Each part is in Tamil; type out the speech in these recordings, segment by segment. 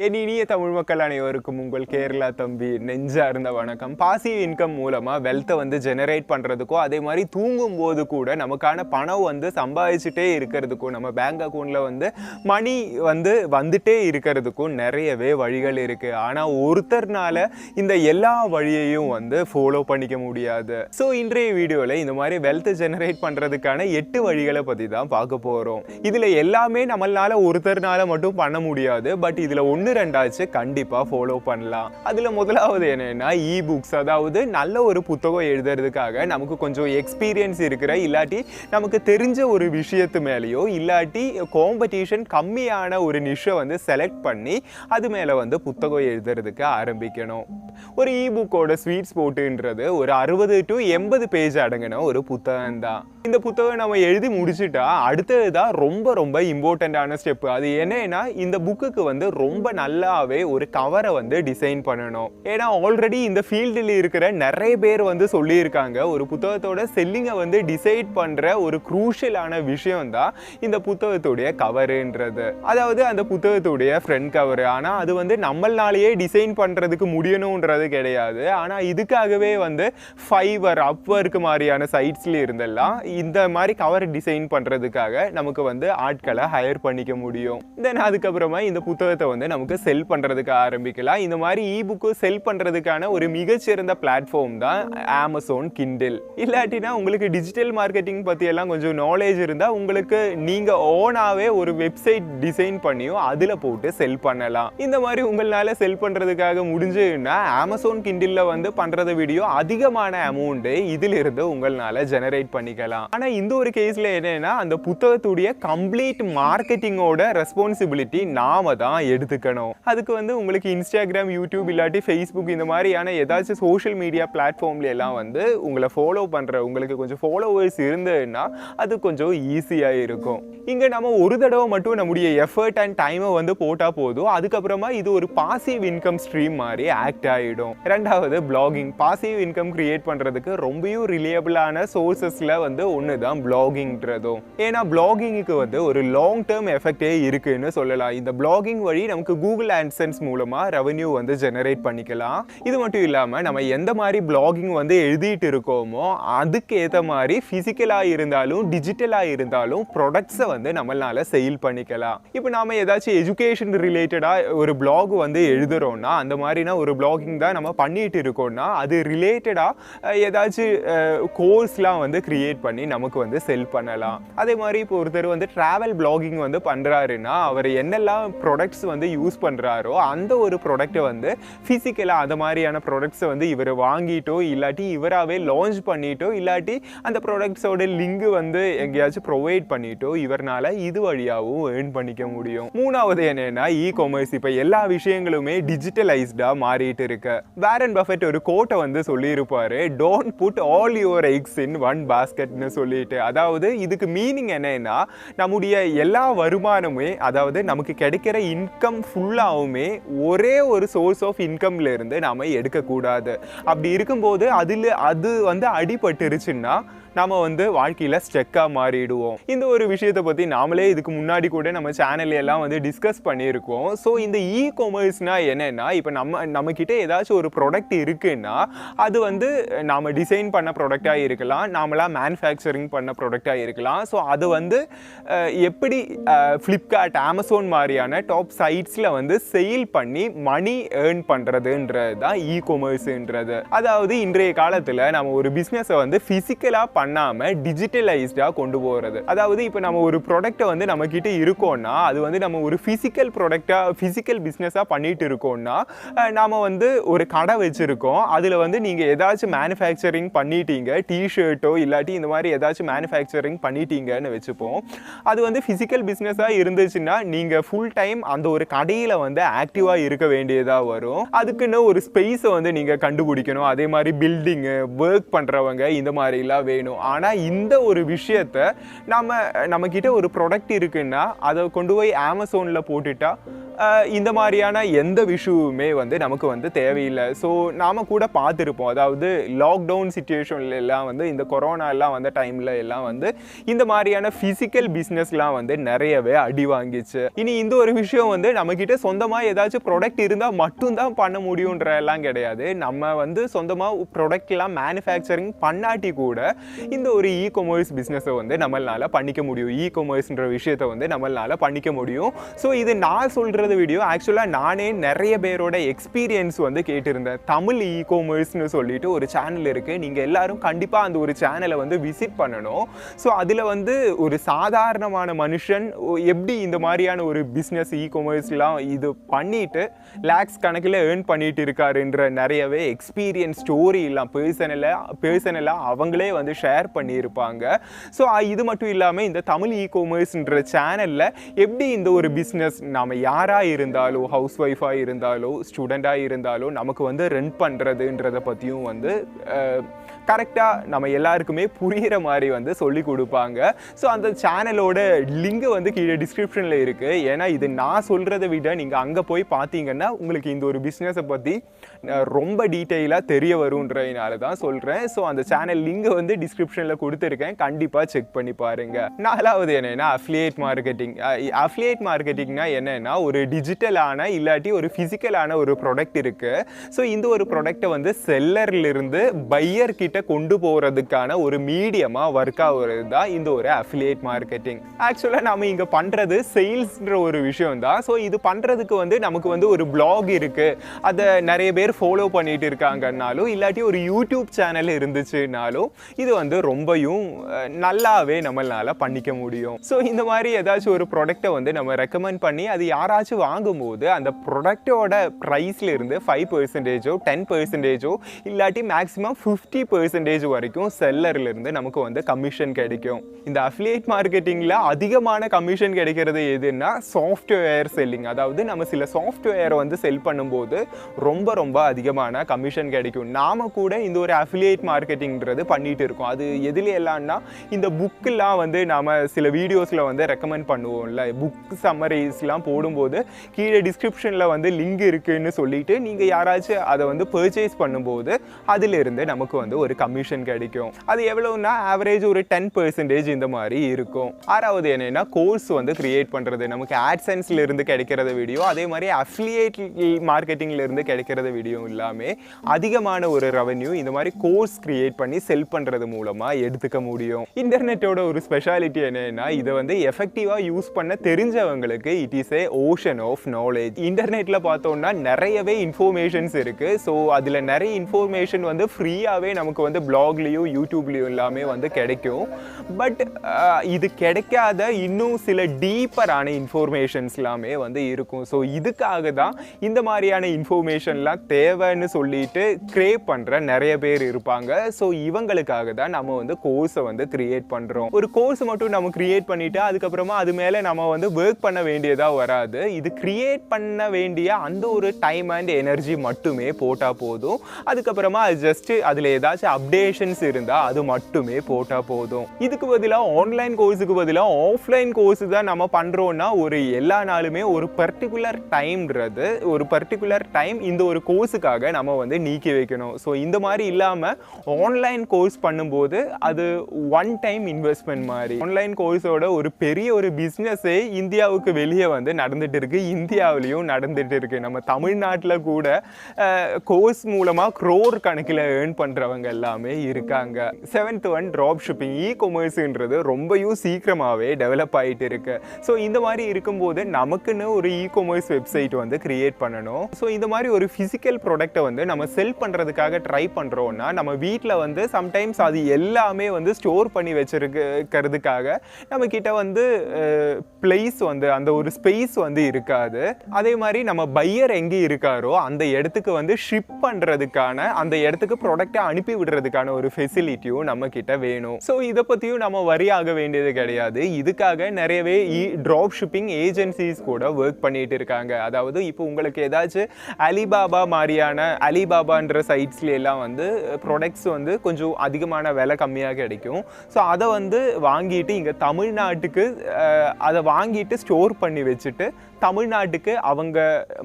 என் இனிய தமிழ் மக்கள் அனைவருக்கும் உங்கள் கேரளா தம்பி நெஞ்சார்ந்த வணக்கம். பாசிவ் இன்கம் மூலமாக வெல்த்தை வந்து ஜெனரேட் பண்ணுறதுக்கும் அதே மாதிரி தூங்கும் போது கூட நமக்கான பணம் வந்து சம்பாதிச்சுட்டே இருக்கிறதுக்கும் நம்ம பேங்க் அக்கௌண்ட்டில் வந்து மணி வந்துட்டே இருக்கிறதுக்கும் நிறையவே வழிகள் இருக்குது. ஆனால் ஒருத்தர்னால இந்த எல்லா வழியையும் வந்து ஃபாலோ பண்ணிக்க முடியாது. ஸோ இன்றைய வீடியோவில் இந்த மாதிரி வெல்த்தை ஜெனரேட் பண்ணுறதுக்கான 8 வழிகளை பற்றி தான் பார்க்க போகிறோம். இதில் எல்லாமே நம்மளால ஒருத்தர்னால மட்டும் பண்ண முடியாது. பட் இதில் ரெண்டாச்சு கண்டிப்பா ஃபாலோ பண்ணலாம். அதுல முதலாவது என்னன்னா இ-புக்ஸ். அதாவது நல்ல ஒரு புத்தகம் எழுதுறதுக்காக நமக்கு கொஞ்சம் எக்ஸ்பீரியன்ஸ் இருக்கிற இல்லாட்டி நமக்கு தெரிஞ்ச ஒரு விஷயத்து மேலேயோ இல்லாட்டி காம்படிஷன் கம்மியான ஒரு நிஷை வந்து செலக்ட் பண்ணி அது மேல வந்து புத்தகம் எழுதுறதுக்கு ஆரம்பிக்கணும். ஒரு இ-புக்கோட ஸ்வீட் ஸ்பாட்ன்றது ஒரு 60 to 80 பேஜ் அடங்கின ஒரு புத்தகம் தான். இந்த புத்தகம் நம்ம எழுதி முடிச்சுட்டா அடுத்ததுதான் ரொம்ப ரொம்ப இம்பார்ட்டன்டான ஸ்டெப். அது என்னன்னா இந்த புக்குக்கு வந்து ரொம்ப நல்லாவே ஒரு கவரை வந்து டிசைன் பண்ணணும். ஏன்னா ஆல்ரெடி இந்த ஃபீல்டில் இருக்கிற நிறைய பேர் வந்து சொல்லியிருக்காங்க ஒரு புத்தகத்தோட செல்லிங்கை வந்து டிசைட் பண்ற ஒரு குரூஷியலான விஷயம் தான் இந்த புத்தகத்துடைய கவருன்றது. அதாவது அந்த புத்தகத்துடைய ஃப்ரண்ட் கவர். ஆனா அது வந்து நம்மளாலேயே டிசைன் பண்றதுக்கு முடியணும்ன்றது கிடையாது. ஆனா இதுக்காகவே வந்து ஃபைவர் அப்வொர்க் மாதிரியான சைட்ஸ்ல இருந்தெல்லாம் இந்த மாதிரி கவர் டிசைன் பண்றதுக்காக நமக்கு வந்து ஆட்களை ஹையர் பண்ணிக்க முடியும். தென் அதுக்கப்புறமா இந்த புத்தகத்தை வந்து நமக்கு செல் பண்றதுக்கு ஆரம்பிக்கலாம். இந்த மாதிரி இ-புக்கு செல் பண்றதுக்கான ஒரு மிகச்சிறந்த பிளாட்ஃபார்ம் தான் அமேசான் கிண்டில். இல்லாட்டினா உங்களுக்கு டிஜிட்டல் மார்க்கெட்டிங் பத்தி எல்லாம் கொஞ்சம் நாலேஜ் இருந்தா உங்களுக்கு நீங்க ஓனாவே ஒரு வெப்சைட் டிசைன் பண்ணியும் அதுல போட்டு செல் பண்ணலாம். இந்த மாதிரி உங்களால செல் பண்றதுக்காக முடிஞ்சுன்னா அமேசான் கிண்டில்ல வந்து பண்றத வீடியோ அதிகமான அமௌண்ட் இதில் இருந்து உங்களால ஜெனரேட் பண்ணிக்கலாம். ஆனா இந்த ஒரு கேஸ்ல என்னன்னா அந்த புத்தகத்துடைய கம்ப்ளீட் மார்க்கெட்டிங்கோட ரெஸ்பான்சிபிலிட்டி நாம தான் எடுத்துக்கணும். அதுக்கு வந்து உங்களுக்கு இன்ஸ்டாகிராம், யூடியூப் இல்லாட்டி ஃபேஸ்புக் இந்த மாதிரியான ஏதாச்சும் சோஷியல் மீடியா பிளாட்ஃபார்ம்ல எல்லாம் வந்து உங்களை ஃபாலோ பண்ற உங்களுக்கு கொஞ்சம் ஃபாலோவர்ஸ் இருந்ததுன்னா அது கொஞ்சம் ஈஸியா இருக்கும். இங்க நம்ம ஒரு தடவை மட்டும் நம்முடைய எஃபர்ட் அண்ட் டைமை வந்து போட்டா போதும். அதுக்கப்புறமா இது ஒரு பாசிவ் இன்கம் ஸ்ட்ரீம் மாதிரி ஆக்ட் ஆயிடும். ரெண்டாவது பிளாகிங். பாசிவ் இன்கம் கிரியேட் பண்றதுக்கு ரொம்பவும் ரிலையபிளான சோர்சஸ்ல வந்து ஒண்ணுதான் பிளாகிங்ன்றதும். ஏன்னா பிளாகிங்க்கு வந்து ஒரு லாங் டேர்ம் எஃபெக்டே இருக்குன்னு சொல்லலாம். இந்த பிளாகிங் வழி நமக்கு கூகுள் ஆட்சன்ஸ் மூலமா ரெவென்யூ வந்து ஜெனரேட் பண்ணிக்கலாம். இது மட்டும் இல்லாம நம்ம எந்த மாதிரி பிளாகிங் வந்து எழுதிட்டு இருக்கோமோ அதுக்கு ஏற்ற மாதிரி பிசிக்கலா இருந்தாலும் டிஜிட்டலா இருந்தாலும் ப்ராடக்ட்ஸை வந்து நம்மளால சேல் பண்ணிக்கலாம். இப்போ நாம ஏதாச்சும் எஜுகேஷன் ரிலேட்டடா ஒரு பிளாக் வந்து எழுதுறோம்னா அந்த மாதிரினா ஒரு பிளாகிங் தான் நம்ம பண்ணிட்டு இருக்கோம்னா அது ரிலேட்டடா ஏதாச்சும் கோர்ஸ்லாம் வந்து கிரியேட் பண்ணி நமக்கு வந்து செல் பண்ணலாம். அதே மாதிரி இப்போ ஒருத்தர் வந்து டிராவல் பிளாகிங் வந்து பண்றாருன்னா அவர் என்னெல்லாம் ப்ராடக்ட்ஸ் வந்து யூஸ் பண்றாரோ அந்த ஒரு ப்ராடக்ட்டை வந்து பிசிக்கலா அந்த மாதிரியான ப்ராடக்ட்ஸை வந்து இவர் வாங்கிட்டோ இல்லாட்டி இவராகவே லான்ச் பண்ணிட்டோ இல்லாட்டி அந்த ப்ராடக்ட்ஸோட லிங்க் வந்து எங்கேயாச்சும் ப்ரொவைட் பண்ணிட்டோ இவர்னால இது வழியாகவும் ஏர்ன் பண்ணிக்க முடியும். மூணாவது என்னன்னா இ காமர்ஸ். இப்போ எல்லா விஷயங்களுமே டிஜிட்டலைஸ்டா மாறிட்டு இருக்கு. வாரன் பஃபெட் ஒரு கோட்டை வந்து சொல்லியிருப்பாரு, don't put all your eggs in one பாஸ்கெட்னு சொல்லிட்டு. அதாவது இதுக்கு மீனிங் என்னன்னா நம்முடைய எல்லா வருமானமே அதாவது நமக்கு கிடைக்கிற இன்கம் ஃபுல்லாவுமே ஒரே ஒரு சோர்ஸ் ஆஃப் இன்கம்ல இருந்து நாம எடுக்கக்கூடாது. அப்படி இருக்கும்போது அது வந்து அடிபட்டுருச்சுன்னா நாம வந்து வாழ்க்கையில ஸ்டெக்கா மாறிடுவோம். இந்த ஒரு விஷயத்தை பத்தி நாமளே இதுக்கு முன்னாடி கூட நம்ம சேனல்ல எல்லாம் வந்து டிஸ்கஸ் பண்ணியிருக்கோம். ஸோ இந்த இ காமர்ஸ்னா என்னன்னா இப்போ நம்ம கிட்ட ஏதாச்சும் ஒரு ப்ராடக்ட் இருக்குன்னா அது வந்து நாம டிசைன் பண்ண ப்ராடக்டா இருக்கலாம், நாமளா மேனுஃபேக்சரிங் பண்ண ப்ராடக்டா இருக்கலாம். ஸோ அது வந்து எப்படி ஃப்ளிப்கார்ட், அமேசான் மாதிரியான டாப் சைட்ஸ்ல வந்து சேல் பண்ணி மணி ஏர்ன் பண்றதுன்றது தான் இ காமர்ஸ்ன்றது. அதாவது இன்றைய காலத்துல நம்ம ஒரு பிசினஸை வந்து பிசிக்கலா பண்ணாம டிஜிட்டலைஸ்டா கொண்டு போறது. அதாவது இப்போ நம்ம ஒரு ப்ராடக்ட்டை வந்து நம்ம கிட்ட இருக்கோம்னா அது வந்து நம்ம ஒரு பிசிக்கல் ப்ராடக்டா பிசிக்கல் பிசினஸா பண்ணிட்டு இருக்கோம்னா நாம வந்து ஒரு கடை வச்சிருக்கோம். அதுல வந்து நீங்க ஏதாச்சும் மேனுஃபேக்சரிங் பண்ணிட்டீங்க, டிஷர்ட்டோ இல்லாட்டி இந்த மாதிரி ஏதாச்சும் மேனுஃபேக்சரிங் பண்ணிட்டீங்கன்னு வச்சுப்போம். அது வந்து பிசிக்கல் பிசினஸா இருந்துச்சுன்னா நீங்க ஃபுல் டைம் அந்த ஒரு கடையில வந்து ஆக்டிவா இருக்க வேண்டியதா வரும். அதுக்குன்னு ஒரு ஸ்பேஸை வந்து நீங்க கண்டுபிடிக்கணும். அதே மாதிரி பில்டிங், ஒர்க் பண்றவங்க இந்த மாதிரி எல்லாம் வேணும். ஆனா இந்த ஒரு விஷயத்தை நம்ம கிட்ட ஒரு ப்ராடக்ட் இருக்குன்னா அதை கொண்டு போய் அமேசான்ல போட்டுட்டா இந்த மாதிரியான எந்த விஷயமுமே வந்து நமக்கு வந்து தேவையில்லை. ஸோ நாம் கூட பார்த்துருப்போம், அதாவது லாக்டவுன் சிச்சுவேஷன்ல எல்லாம் வந்து இந்த கொரோனா எல்லாம் வந்த டைமில் எல்லாம் வந்து இந்த மாதிரியான ஃபிசிக்கல் பிஸ்னஸ்லாம் வந்து நிறையவே அடி வாங்கிச்சு. இனி இந்த ஒரு விஷயம் வந்து நம்மக்கிட்ட சொந்தமாக ஏதாச்சும் ப்ராடக்ட் இருந்தால் மட்டும்தான் பண்ண முடியுன்ற எல்லாம் கிடையாது. நம்ம வந்து சொந்தமாக ப்ராடக்ட்லாம் மேனுஃபேக்சரிங் பண்ணாட்டி கூட இந்த ஒரு இ-காமர்ஸ் பிஸ்னஸை வந்து நம்மளால பண்ணிக்க முடியும். இ-காமர்ஸ்ன்ற விஷயத்தை வந்து நம்மளால பண்ணிக்க முடியும். ஸோ இது நான் சொல்கிறது வீடியோ ஆக்சுவலாக நானே நிறைய பேரோட எக்ஸ்பீரியன்ஸ் வந்து கேட்டிருந்தேன். தமிழ் இ-காமர்ஸ்னு சொல்லிட்டு ஒரு சேனல் இருக்குது, நீங்கள் எல்லாரும் கண்டிப்பாக அந்த ஒரு சேனலை வந்து விசிட் பண்ணணும். ஸோ அதில் வந்து ஒரு சாதாரணமான மனுஷன் எப்படி இந்த மாதிரியான ஒரு பிஸ்னஸ் இ-காமர்ஸ்லாம் இது பண்ணிட்டு லேக்ஸ் கணக்கில் ஏர்ன் பண்ணிட்டு இருக்காருன்ற நிறையவே எக்ஸ்பீரியன்ஸ் ஸ்டோரி எல்லாம் பர்சனலாக அவங்களே வந்து ஷேர் பண்ணியிருப்பாங்க. ஸோ இது மட்டும் இல்லாமல் இந்த தமிழ் இ-காமர்ஸ்ன்ற சேனலில் எப்படி இந்த ஒரு பிஸ்னஸ் நாம் யாராக இருந்தாலும், ஹவுஸ் ஒய்ஃபாக இருந்தாலும், ஸ்டூடெண்ட்டாக இருந்தாலும் நமக்கு வந்து ரன் பண்ணுறதுன்றதை பற்றியும் வந்து கரெக்டாக நம்ம எல்லாருக்குமே புரிகிற மாதிரி வந்து சொல்லி கொடுப்பாங்க. ஸோ அந்த சேனலோட லிங்க் வந்து கீழே டிஸ்கிரிப்ஷனில் இருக்குது. ஏன்னா இது நான் சொல்கிறத விட நீங்கள் அங்கே போய் பார்த்தீங்கன்னா உங்களுக்கு இந்த ஒரு பிஸ்னஸை பற்றி ரொம்ப டீட்டெயிலாக தெரிய வருன்றதுனால தான் சொல்கிறேன். ஸோ அந்த சேனல் லிங்க் வந்து டிஸ்கிரிப்ஷனில் கொடுத்துருக்கேன், கண்டிப்பாக செக் பண்ணி பாருங்கள். நாலாவது என்னென்னா அஃபிலியேட் மார்க்கெட்டிங். அஃபிலியேட் மார்க்கெட்டிங்னா என்னென்னா ஒரு டிஜிட்டலான இல்லாட்டி ஒரு ஃபிசிக்கலான ஒரு ப்ராடக்ட் இருக்குது. ஸோ இந்த ஒரு ப்ராடக்டை வந்து செல்லர்லேருந்து பையர் கிட்ட கொண்டு போகிறதுக்கான ஒரு மீடியமாக ஒர்க் ஆகுறது தான் இந்த ஒரு அஃபிலியேட் மார்க்கெட்டிங். ஆக்சுவலாக நம்ம இங்கே பண்ணுறது சேல்ஸ்ன்ற ஒரு விஷயம் தான். ஸோ இது பண்ணுறதுக்கு வந்து நமக்கு வந்து ஒரு பிளாக் இருக்குது, அதை நிறைய பேர் ஃபாலோ பண்ணிட்டு இருக்காங்கன்னாலும் இல்லாட்டி ஒரு யூடியூப் சேனல் இருந்துச்சுனாலும் இது வந்து ரொம்பவும் நல்லாவே நம்மளால பண்ணிக்க முடியும். ஸோ இந்த மாதிரி ஏதாச்சும் ஒரு ப்ராடக்டை வந்து நம்ம ரெக்கமெண்ட் பண்ணி அது யாராச்சும் வாங்கும்போது அந்த ப்ராடக்டோட ப்ரைஸ்ல இருந்து 5% 10% இல்லாட்டி மேக்ஸிமம் 50% வரைக்கும் செல்லர்லேருந்து நமக்கு வந்து கமிஷன் கிடைக்கும். இந்த அஃபிலியேட் மார்க்கெட்டிங்கில் அதிகமான கமிஷன் கிடைக்கிறது எதுன்னா சாஃப்ட்வேர் செல்லிங். அதாவது நம்ம சில சாஃப்ட்வேரை வந்து செல் பண்ணும்போது ரொம்ப அதிகமான கமிஷன் கிடைக்கும். நாம கூட இந்த ஒரு அஃபிலியேட் மார்க்கெட்டிங்கிறது பண்ணிட்டு இருக்கோம். அது எதுல எல்லாம்னா இந்த புக்கெல்லாம் வந்து நாம சில வீடியோஸில் வந்து ரெக்கமெண்ட் பண்ணுவோம்ல, புக் சம்மரிஸ்லாம் போடும்போது கீழே டிஸ்கிரிப்ஷனில் வந்து லிங்க் இருக்குன்னு சொல்லிட்டு நீங்கள் யாராச்சும் அதை வந்து பர்ச்சேஸ் பண்ணும்போது அதிலிருந்து நமக்கு வந்து ஒரு கமிஷன் கிடைக்கும். அது எவ்வளவுனா ஆவரேஜ் ஒரு 10% இந்த மாதிரி இருக்கும். ஆறாவது என்னன்னா கோர்ஸ் வந்து கிரியேட் பண்ணுறது. நமக்கு ஆட்சன்ஸ்ல இருந்து கிடைக்கிறத வீடியோ, அதே மாதிரி அஃபிலியேட் மார்க்கெட்டிங்ல இருந்து கிடைக்கிறத வீடியோ எல்லாமே அதிகமான ஒரு ரெவென்யூ இந்த மாதிரி கோர்ஸ் கிரியேட் பண்ணி செல் பண்ணுறது மூலமாக எடுத்துக்க முடியும். இன்டர்நெட்டோட ஒரு ஸ்பெஷாலிட்டி என்னன்னா இதை வந்து எஃபெக்டிவாக யூஸ் பண்ண தெரிஞ்சவங்களுக்கு it is a ocean of knowledge. இன்டர்நெட்டில் பார்த்தோம்னா நிறையவே இன்ஃபர்மேஷன்ஸ் இருக்குது. ஸோ அதில் நிறைய இன்ஃபர்மேஷன் வந்து ஃப்ரீயாகவே நமக்கு வந்து பிளாக்லேயும் யூடியூப்லேயும் எல்லாமே வந்து கிடைக்கும். பட் இது கிடைக்காத இன்னும் சில டீப்பரான இன்ஃபர்மேஷன்ஸ் எல்லாமே வந்து இருக்கும். ஸோ இதுக்காக தான் இந்த மாதிரியான இன்ஃபர்மேஷன்லாம் தேவைன்னு சொல்லிட்டு கிரியேட் பண்ணுற நிறைய பேர் இருப்பாங்க. ஸோ இவங்களுக்காக தான் நம்ம வந்து கோர்ஸை வந்து கிரியேட் பண்ணுறோம். ஒரு கோர்ஸ் மட்டும் நம்ம கிரியேட் பண்ணிவிட்டு அதுக்கப்புறமா அது மேலே நம்ம வந்து ஒர்க் பண்ண வேண்டியதாக வராது. இது கிரியேட் பண்ண வேண்டிய அந்த ஒரு டைம் அண்ட் எனர்ஜி மட்டுமே போட்டால் போதும். அதுக்கப்புறமா அது ஜஸ்ட் அதில் ஏதாச்சும் அப்டேஷன்ஸ் இருந்தால் அது மட்டுமே போட்டால் போதும். இதுக்கு பதிலாக ஆன்லைன் கோர்ஸுக்கு பதிலாக ஆஃப்லைன் கோர்ஸ் தான் நம்ம பண்ணுறோன்னா ஒரு எல்லா நாளுமே ஒரு பர்டிகுலர் டைம் இந்த ஒரு கோர்ஸுக்காக நம்ம வந்து நீக்கி வைக்கணும். ஸோ இந்த மாதிரி இல்லாமல் ஆன்லைன் கோர்ஸ் பண்ணும்போது அது ஒன் டைம் இன்வெஸ்ட்மெண்ட் மாதிரி. ஆன்லைன் கோர்ஸோட ஒரு பெரிய ஒரு பிஸ்னஸே இந்தியாவுக்கு வெளியே வந்து நடந்துட்டு இருக்கு, இந்தியாவிலையும் நடந்துட்டு இருக்கு. நம்ம தமிழ்நாட்டில் கூட கோர்ஸ் மூலமாக க்ரோர் கணக்கில் ஏர்ன் பண்ணுறவங்க எல்லாமே இருக்காங்க. 7th one ட்ராப்ஷிப்பிங். இ-காமர்ஸ்ன்றது ரொம்பவும் சீக்கிரமாகவே டெவலப் ஆகிட்டு இருக்கு. ஸோ இந்த மாதிரி இருக்கும்போது நமக்குன்னு ஒரு இ-காமர்ஸ் வெப்சைட் வந்து கிரியேட் பண்ணணும். ஸோ இந்த மாதிரி ஒரு ஃபிசிக்கல் ப்ராடக்டை வந்து நம்ம செல் பண்ணுறதுக்காக ட்ரை பண்ணுறோன்னா நம்ம வீட்டில் வந்து சம்டைம்ஸ் அது எல்லாமே வந்து ஸ்டோர் பண்ணி வச்சிருக்கிறதுக்காக நம்ம கிட்ட வந்து பிளேஸ் வந்து அந்த ஒரு ஸ்பேஸ் வந்து இருக்காது. அதே மாதிரி நம்ம பையர் எங்கே இருக்காரோ அந்த இடத்துக்கு வந்து ஷிப் பண்ணுறதுக்கான, அந்த இடத்துக்கு ப்ராடக்டை அனுப்பி விடுறதுக்கான ஒரு ஃபெசிலிட்டியும் நம்ம கிட்ட வேணும். ஸோ இதை பற்றியும் நம்ம வரி ஆக வேண்டியது கிடையாது. இதுக்காக நிறையவே ட்ராப் ஷிப்பிங் ஏஜென்சிஸ் கூட ஒர்க் பண்ணிட்டு இருக்காங்க. அதாவது இப்போ உங்களுக்கு ஏதாச்சும் அலிபாபா மாதிரியான அலிபாபான்ற சைட்ஸ்ல எல்லாம் வந்து ப்ராடக்ட்ஸ் வந்து கொஞ்சம் அதிகமான விலை கம்மியாக கிடைக்கும். ஸோ அதை வந்து வாங்கிட்டு இங்கே தமிழ்நாட்டுக்கு அதை வாங்கிட்டு ஸ்டோர் பண்ணி வச்சுட்டு தமிழ்நாட்டுக்கு அவங்க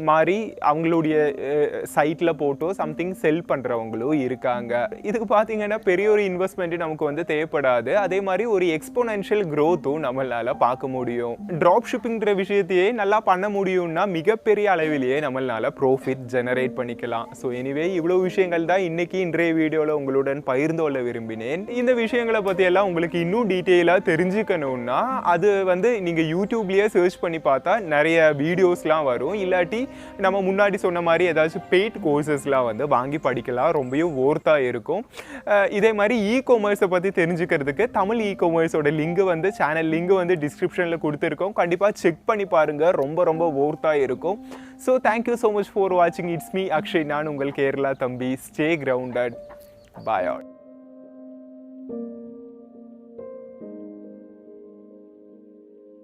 மாதிரி அவங்களுடைய சைட்டில் போட்டோ சம்திங் செல் பண்ணுறவங்களும் இருக்காங்க. இதுக்கு பார்த்தீங்கன்னா பெரிய ஒரு இன்வெஸ்ட்மெண்ட் நமக்கு வந்து தேவைப்படாது. அதே மாதிரி ஒரு எக்ஸ்போனென்ஷியல் க்ரோத்தும் நம்மளால் பார்க்க முடியும். ட்ராப் ஷிப்பிங்கிற விஷயத்தையே நல்லா பண்ண முடியும்னா மிகப்பெரிய அளவிலேயே நம்மளால் ப்ராஃபிட் ஜெனரேட் பண்ணிக்கலாம். ஸோ எனிவே இவ்வளோ விஷயங்கள் தான் இன்றைய வீடியோவில் உங்களுடன் பகிர்ந்து கொள்ள விரும்பினேன். இந்த விஷயங்களை பற்றியெல்லாம் உங்களுக்கு இன்னும் டீட்டெயிலாக தெரிஞ்சுக்கணுன்னா அது வந்து நீங்கள் யூடியூப்லேயே சர்ச் பண்ணி பார்த்தா நிறைய வீடியோஸ்லாம் வரும். இல்லாட்டி நம்ம முன்னாடி சொன்ன மாதிரி ஏதாச்சும் பெய்ட் கோர்சஸ்லாம் வந்து வாங்கி படிக்கலாம். ரொம்பவும் ஒர்த்தாக இருக்கும். இதே மாதிரி காமர்ஸை பற்றி தெரிஞ்சுக்கிறதுக்கு தமிழ் காமர்ஸோட லிங்க் வந்து சேனல் லிங்க் வந்து டிஸ்கிரிப்ஷனில் கொடுத்துருக்கோம். கண்டிப்பாக செக் பண்ணி பாருங்கள். ரொம்ப ஒர்த்தாக இருக்கும். So thank you so much for வாட்சிங். It's me Akshay. நான் உங்கள் கேரளா தம்பி. Stay grounded. Bye all.